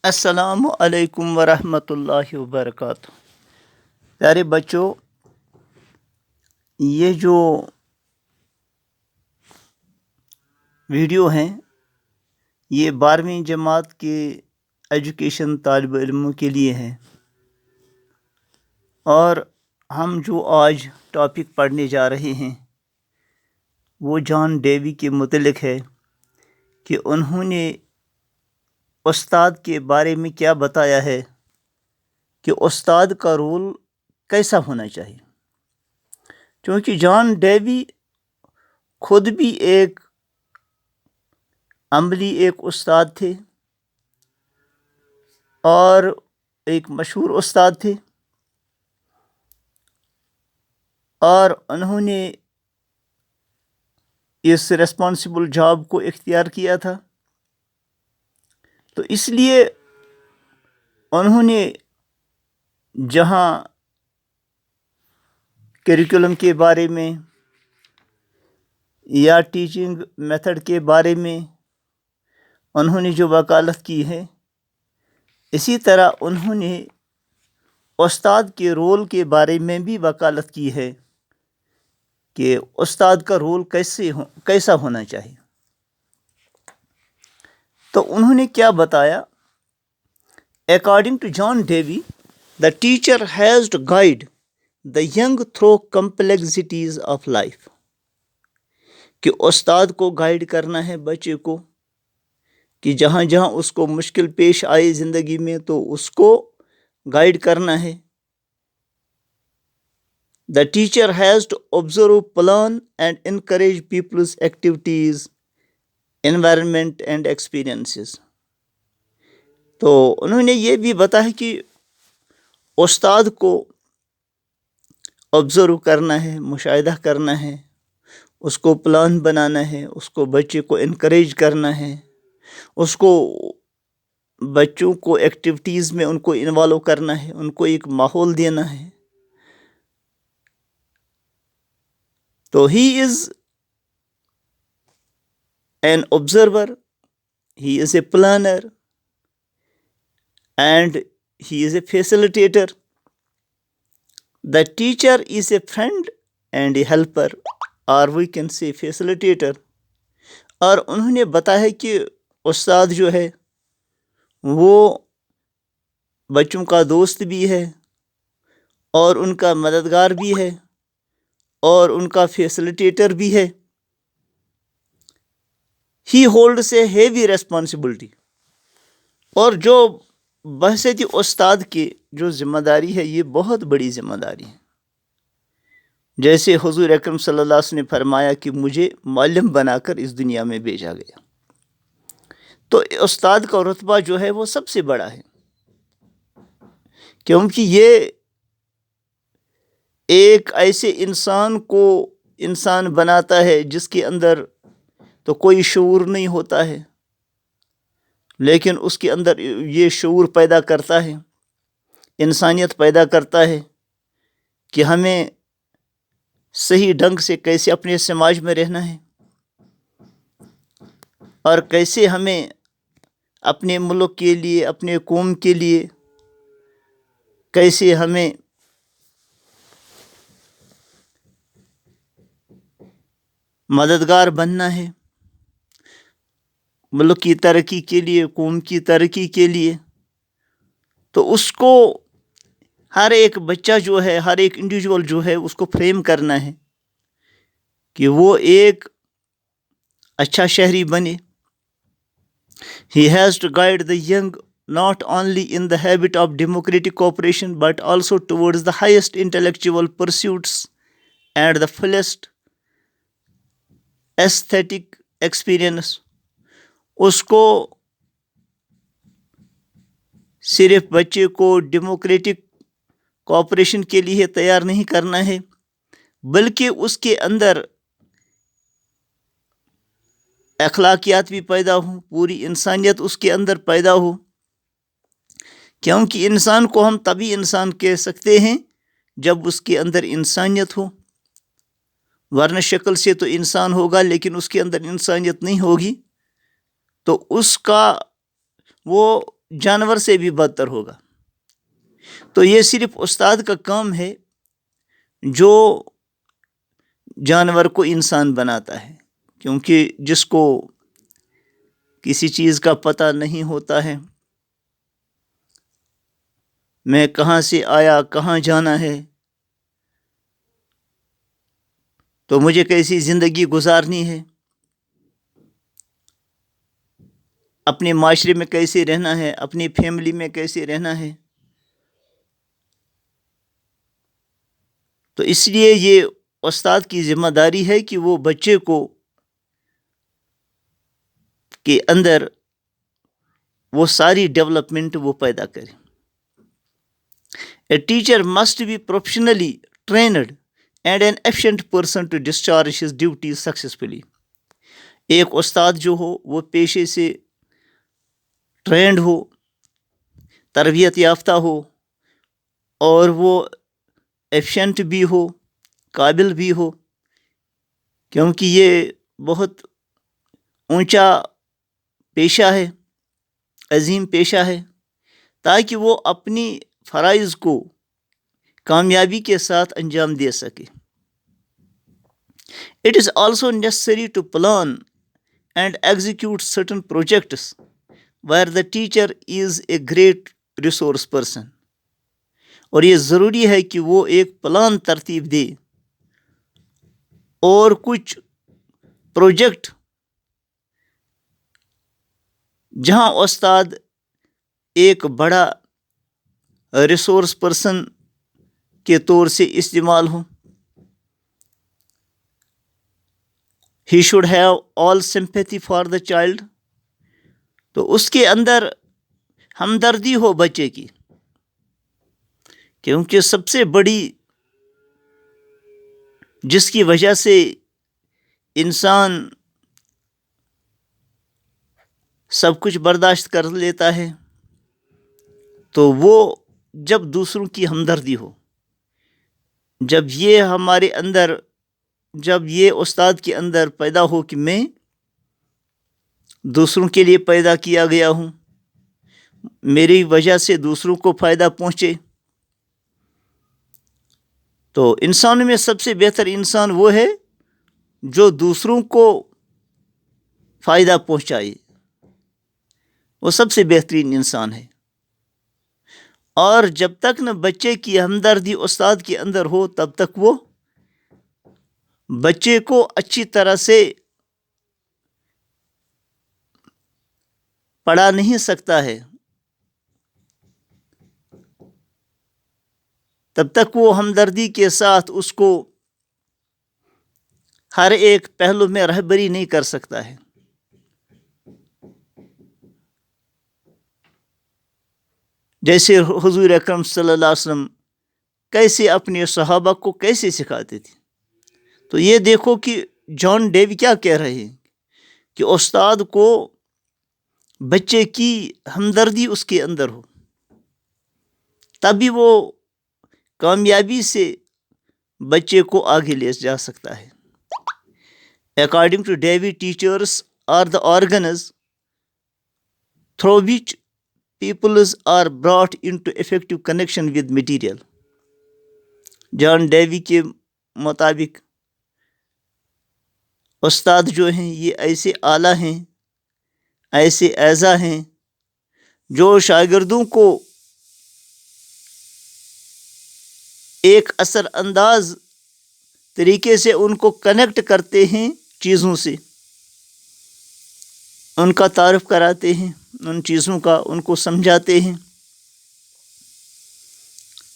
السلام علیکم ورحمۃ اللہ وبرکاتہ۔ پیارے بچوں، یہ جو ویڈیو ہیں یہ 12ویں جماعت کے ایجوکیشن طالب علموں کے لیے ہیں، اور ہم جو آج ٹاپک پڑھنے جا رہے ہیں وہ جان ڈیوی کے متعلق ہے کہ انہوں نے استاد کے بارے میں کیا بتایا ہے کہ استاد کا رول کیسا ہونا چاہیے، کیونکہ جان ڈیوی خود بھی ایک عملی ایک استاد تھے اور ایک مشہور استاد تھے، اور انہوں نے اس ریسپانسبل جاب کو اختیار کیا تھا، تو اس لیے انہوں نے جہاں کریکولم کے بارے میں یا ٹیچنگ میتھڈ کے بارے میں انہوں نے جو وکالت کی ہے، اسی طرح انہوں نے استاد کے رول کے بارے میں بھی وکالت کی ہے کہ استاد کا رول کیسا ہونا چاہیے۔ تو انہوں نے کیا بتایا؟ According to John Dewey, the teacher has to guide the young through complexities of life, کہ استاد کو گائیڈ کرنا ہے بچے کو کہ جہاں جہاں اس کو مشکل پیش آئے زندگی میں تو اس کو گائیڈ کرنا ہے۔ The teacher has to observe, plan and encourage people's activities, environment and experiences۔ تو انہوں نے یہ بھی بتایا کہ استاد کو آبزرو کرنا ہے، مشاہدہ کرنا ہے، اس کو پلان بنانا ہے، اس کو بچے کو انکریج کرنا ہے، اس کو بچوں کو ایکٹیویٹیز میں ان کو انوالو کرنا ہے، ان کو ایک ماحول دینا ہے۔ تو he is an observer, he is a planner and he is a facilitator. The teacher is a friend and a helper, or we can say facilitator۔ اور انہوں نے بتایا کہ استاد جو ہے وہ بچوں کا دوست بھی ہے اور ان کا مددگار بھی ہے اور ان کا فیسلیٹیٹر بھی ہے۔ ہی ہولڈس اے ہیوی ریسپانسبلٹی، اور جو بحیثیت استاد کی جو ذمہ داری ہے یہ بہت بڑی ذمہ داری ہے۔ جیسے حضور اکرم صلی اللہ علیہ وسلم نے فرمایا کہ مجھے معلم بنا کر اس دنیا میں بھیجا گیا، تو استاد کا رتبہ جو ہے وہ سب سے بڑا ہے، کیونکہ یہ ایک ایسے انسان کو انسان بناتا ہے جس کے اندر تو کوئی شعور نہیں ہوتا ہے، لیکن اس کے اندر یہ شعور پیدا کرتا ہے، انسانیت پیدا کرتا ہے کہ ہمیں صحیح ڈھنگ سے کیسے اپنے سماج میں رہنا ہے اور کیسے ہمیں اپنے ملک کے لیے، اپنے قوم کے لیے کیسے ہمیں مددگار بننا ہے، ملک کی ترقی کے لیے، قوم کی ترقی کے لیے۔ تو اس کو ہر ایک بچہ جو ہے، ہر ایک انڈیویجول جو ہے اس کو فریم کرنا ہے کہ وہ ایک اچھا شہری بنے۔ He has to guide the young not only in the habit of democratic cooperation but also towards the highest intellectual pursuits and the fullest aesthetic experience۔ اس کو صرف بچے کو ڈیموکریٹک کوآپریشن کے لیے تیار نہیں کرنا ہے، بلکہ اس کے اندر اخلاقیات بھی پیدا ہوں، پوری انسانیت اس کے اندر پیدا ہو، کیونکہ انسان کو ہم تبھی انسان کہہ سکتے ہیں جب اس کے اندر انسانیت ہو، ورنہ شکل سے تو انسان ہوگا لیکن اس کے اندر انسانیت نہیں ہوگی تو اس کا وہ جانور سے بھی بدتر ہوگا. تو یہ صرف استاد کا کام ہے جو جانور کو انسان بناتا ہے، کیونکہ جس کو کسی چیز کا پتہ نہیں ہوتا ہے، میں کہاں سے آیا، کہاں جانا ہے، تو مجھے کیسی زندگی گزارنی ہے، اپنے معاشرے میں کیسے رہنا ہے، اپنی فیملی میں کیسے رہنا ہے. تو اس لیے یہ استاد کی ذمہ داری ہے کہ وہ بچے کو کے اندر وہ ساری ڈیولپمنٹ وہ پیدا کرے. A teacher must be professionally trained and an efficient person to discharge his duties successfully. ایک استاد جو ہو وہ پیشے سے ٹرینڈ ہو، تربیت یافتہ ہو، اور وہ ایفیشینٹ بھی ہو، قابل بھی ہو، کیونکہ یہ بہت اونچا پیشہ ہے، عظیم پیشہ ہے، تاکہ وہ اپنی فرائض کو کامیابی کے ساتھ انجام دے سکے. It is also necessary to plan and execute certain projects where the teacher is a great resource person. اور یہ ضروری ہے کہ وہ ایک پلان ترتیب دے اور کچھ پروجیکٹ جہاں استاد ایک بڑا ریسورس پرسن کے طور سے استعمال ہو. He should have all sympathy for the child. تو اس کے اندر ہمدردی ہو بچے کی، کیونکہ سب سے بڑی جس کی وجہ سے انسان سب کچھ برداشت کر لیتا ہے تو وہ جب دوسروں کی ہمدردی ہو. جب یہ ہمارے اندر، جب یہ استاد کے اندر پیدا ہو کہ میں دوسروں کے لیے پیدا کیا گیا ہوں، میری وجہ سے دوسروں کو فائدہ پہنچے، تو انسانوں میں سب سے بہتر انسان وہ ہے جو دوسروں کو فائدہ پہنچائے، وہ سب سے بہترین انسان ہے. اور جب تک نہ بچے کی ہمدردی استاد کے اندر ہو تب تک وہ بچے کو اچھی طرح سے پڑھا نہیں سکتا ہے، تب تک وہ ہمدردی کے ساتھ اس کو ہر ایک پہلو میں رہبری نہیں کر سکتا ہے. جیسے حضور اکرم صلی اللہ علیہ وسلم کیسے اپنے صحابہ کو کیسے سکھاتے تھے. تو یہ دیکھو کہ جان ڈیوی کیا کہہ رہے ہیں کہ استاد کو بچے کی ہمدردی اس کے اندر ہو، تبھی وہ کامیابی سے بچے کو آگے لے جا سکتا ہے. According to Davy, teachers are the organs through which peoples are brought into effective connection with material. John Dewey کے مطابق استاد جو ہیں یہ ایسے آلہ ہیں، ایسے اعضاء ہیں جو شاگردوں کو ایک اثر انداز طریقے سے ان کو کنیکٹ کرتے ہیں چیزوں سے، ان کا تعارف کراتے ہیں، ان چیزوں کا ان کو سمجھاتے ہیں.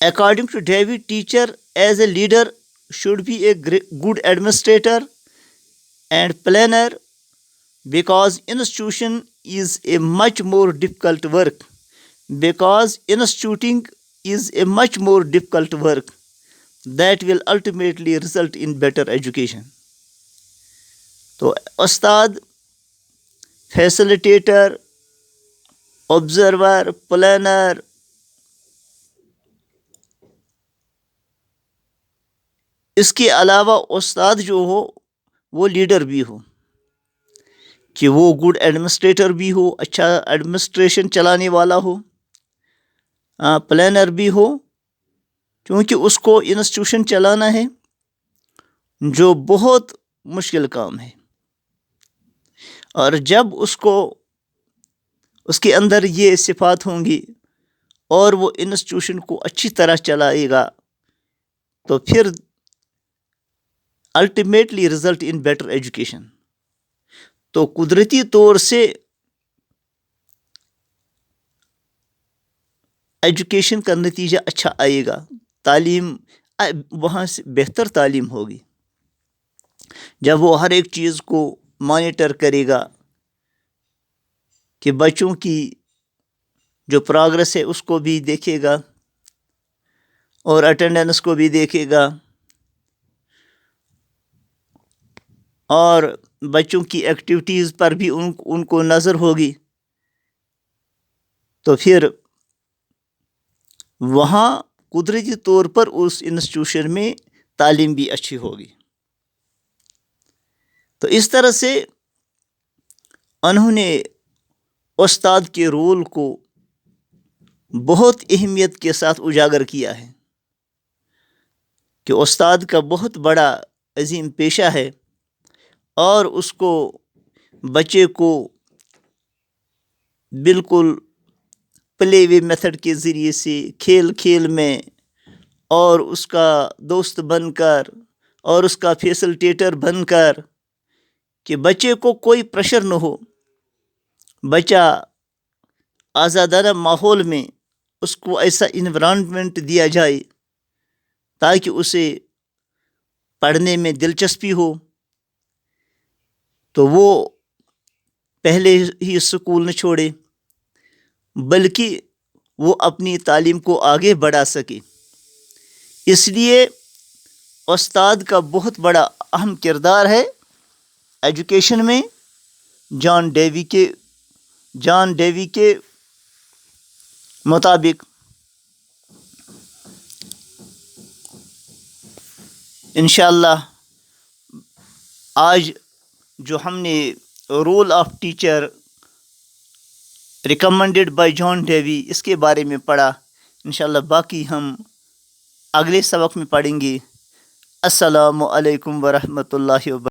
According to David, teacher as a leader should be a good administrator and planner, because institution is a much more difficult work. Because instituting is a much more difficult work that will ultimately result in better education. تو استاد، فیسلیٹیٹر، observer, planner, اس کے علاوہ استاد جو ہو وہ leader بھی ہو، کہ وہ گڈ ایڈمنسٹریٹر بھی ہو، اچھا ایڈمنسٹریشن چلانے والا ہو، پلانر بھی ہو، کیونکہ اس کو انسٹیٹیوشن چلانا ہے جو بہت مشکل کام ہے. اور جب اس کے اندر یہ صفات ہوں گی اور وہ انسٹیٹیوشن کو اچھی طرح چلائے گا تو پھر ultimately result in better education. تو قدرتی طور سے ایجوکیشن کا نتیجہ اچھا آئے گا، تعلیم وہاں سے بہتر تعلیم ہوگی جب وہ ہر ایک چیز کو مانیٹر کرے گا کہ بچوں کی جو پروگرس ہے اس کو بھی دیکھے گا اور اٹینڈنس کو بھی دیکھے گا اور بچوں کی ایکٹیویٹیز پر بھی ان کو نظر ہوگی. تو پھر وہاں قدرتی طور پر اس انسٹیٹیوشن میں تعلیم بھی اچھی ہوگی. تو اس طرح سے انہوں نے استاد کے رول کو بہت اہمیت کے ساتھ اجاگر کیا ہے کہ استاد کا بہت بڑا عظیم پیشہ ہے اور اس کو بچے کو بالکل پلے وے میتھڈ کے ذریعے سے کھیل کھیل میں اور اس کا دوست بن کر اور اس کا فیسلٹیٹر بن کر کہ بچے کو کوئی پریشر نہ ہو، بچہ آزادانہ ماحول میں اس کو ایسا انوائرمنٹ دیا جائے تاکہ اسے پڑھنے میں دلچسپی ہو، تو وہ پہلے ہی اسکول نہ چھوڑے بلکہ وہ اپنی تعلیم کو آگے بڑھا سکے. اس لیے استاد کا بہت بڑا اہم کردار ہے ایجوکیشن میں. جان ڈیوی کے مطابق انشاءاللہ آج جو ہم نے role of teacher recommended by John Dewey اس کے بارے میں پڑھا، انشاءاللہ باقی ہم اگلے سبق میں پڑھیں گے. السلام علیکم ورحمۃ اللہ وبرکاتہ.